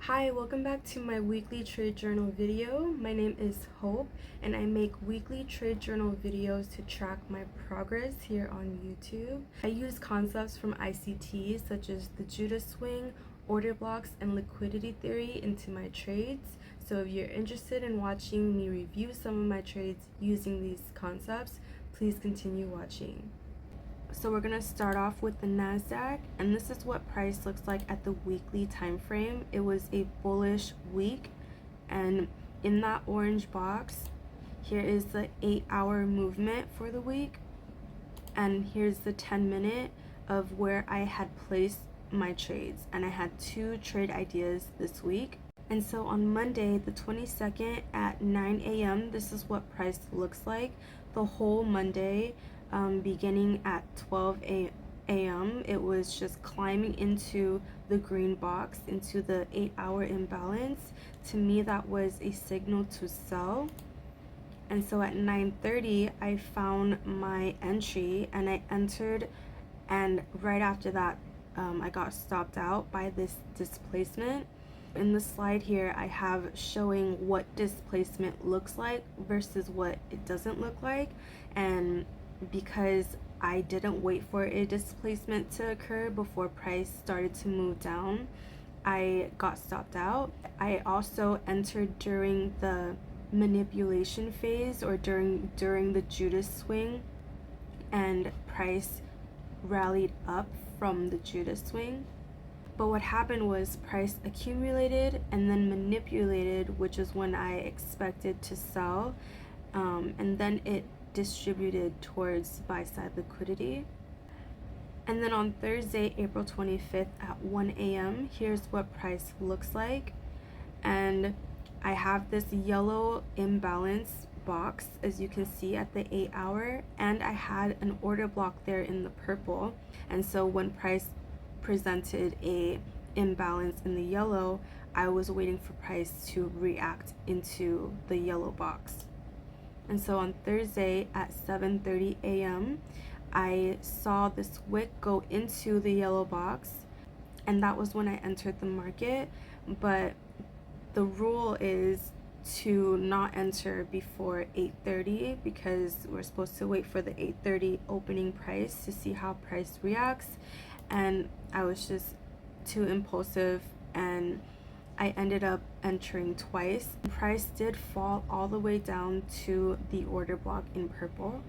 Hi, welcome back to my weekly trade journal video. My name is Hope and I make weekly trade journal videos to track my progress here on YouTube. I use concepts from ICT such as the Judah swing, order blocks, and liquidity theory into my trades. So if you're interested in watching me review some of my trades using these concepts, please continue watching. So we're gonna start off with the NASDAQ, and this is what price looks like at the weekly time frame. It was a bullish week, and in that orange box, here is the 8-hour movement for the week, and here's the 10-minute of where I had placed my trades, and I had 2 trade ideas this week. And so on Monday, the 22nd at 9 a.m., this is what price looks like the whole Monday. Beginning at 12 a.m., it was just climbing into the green box, into the 8-hour imbalance. To me, that was a signal to sell. And so at 9:30, I found my entry and I entered, and right after that, I got stopped out by this displacement. In the slide here, I have showing what displacement looks like versus what it doesn't look like. And because I didn't wait for a displacement to occur before price started to move down, I got stopped out. I also entered during the manipulation phase, or during the Judah swing, and price rallied up from the Judah swing. But what happened was price accumulated and then manipulated, which is when I expected to sell, and then it distributed towards buy-side liquidity. And then on Thursday, April 25th at 1 a.m., here's what price looks like. And I have this yellow imbalance box, as you can see, at the 8-hour, and I had an order block there in the purple. And so when price presented a imbalance in the yellow, I was waiting for price to react into the yellow box. And so on Thursday at 7:30 a.m., I saw this wick go into the yellow box, and that was when I entered the market. But the rule is to not enter before 8:30 because we're supposed to wait for the 8:30 opening price to see how price reacts. And I was just too impulsive, and I ended up entering twice. Price did fall all the way down to the order block in purple.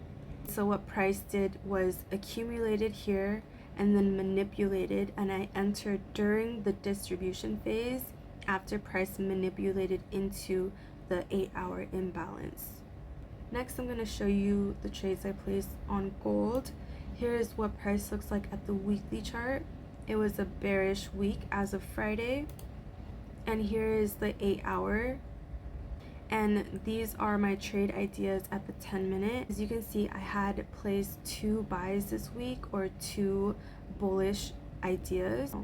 So what price did was accumulated here and then manipulated, and I entered during the distribution phase after price manipulated into the 8-hour imbalance. Next, I'm going to show you the trades I placed on gold. Here is what price looks like at the weekly chart. It was a bearish week as of Friday. And here is the 8-hour. And these are my trade ideas at the 10-minute. As you can see, I had placed 2 buys this week, or 2 bullish ideas.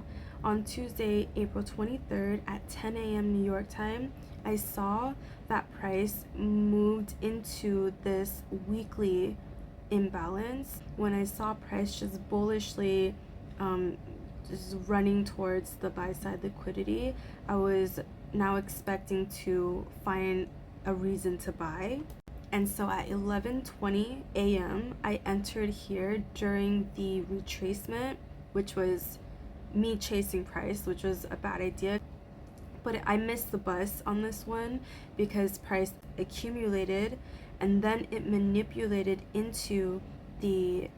On Tuesday, April 23rd at 10 a.m. New York time, I saw that price moved into this weekly imbalance. When I saw price just bullishly just running towards the buy-side liquidity, I was now expecting to find a reason to buy. And so at 11:20 a.m., I entered here during the retracement, which was me chasing price, which was a bad idea. But I missed the bus on this one because price accumulated and then it manipulated into the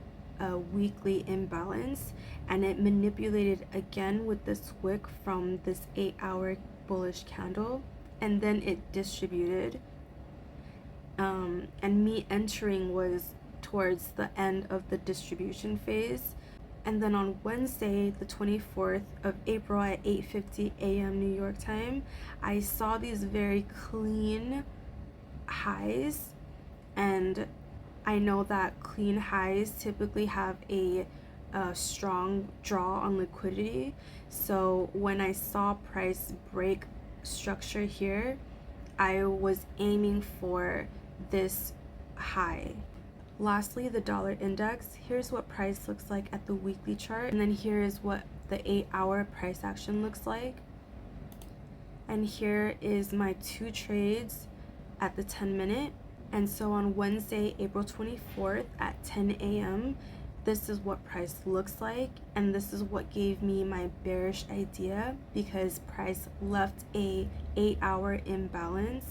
weekly imbalance, and it manipulated again with this wick from this 8-hour bullish candle, and then it distributed, and me entering was towards the end of the distribution phase. And then on Wednesday, the 24th of April at 8:50 a.m. New York time, I saw these very clean highs, and I know that clean highs typically have a strong draw on liquidity. So when I saw price break structure here, I was aiming for this high. Lastly, the dollar index. Here's what price looks like at the weekly chart, and then here is what the 8-hour price action looks like. And here is my 2 trades at the 10-minute. And so on Wednesday, April 24th at 10 a.m., this is what price looks like, and this is what gave me my bearish idea, because price left a 8-hour imbalance,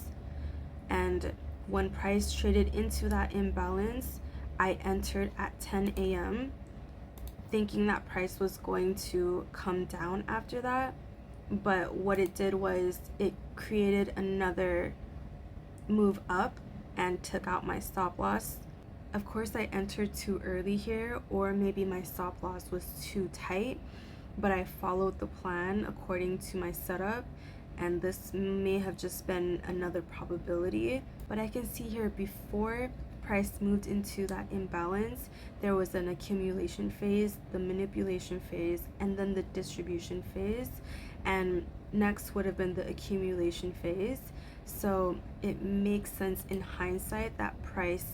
and when price traded into that imbalance, I entered at 10 a.m. thinking that price was going to come down after that. But what it did was it created another move up and took out my stop loss. Of course, I entered too early here, or maybe my stop loss was too tight, but I followed the plan according to my setup, and this may have just been another probability. But I can see here, before price moved into that imbalance, there was an accumulation phase, the manipulation phase, and then the distribution phase, and next would have been the accumulation phase. So it makes sense in hindsight that price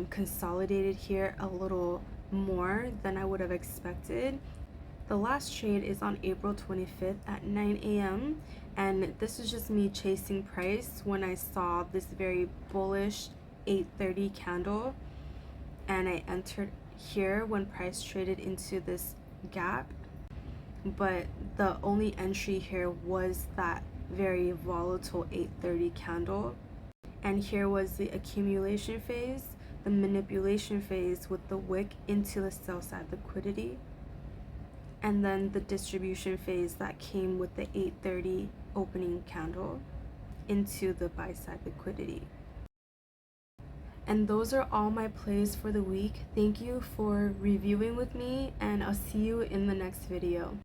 consolidated here a little more than I would have expected. The last trade is on April 25th at 9 a.m. and this is just me chasing price when I saw this very bullish 8:30 candle, and I entered here when price traded into this gap. But the only entry here was that very volatile 8:30 candle, and here was the accumulation phase, the manipulation phase with the wick into the sell side liquidity, and then the distribution phase that came with the 8:30 opening candle into the buy side liquidity. And those are all my plays for the week. Thank you for reviewing with me, and I'll see you in the next video.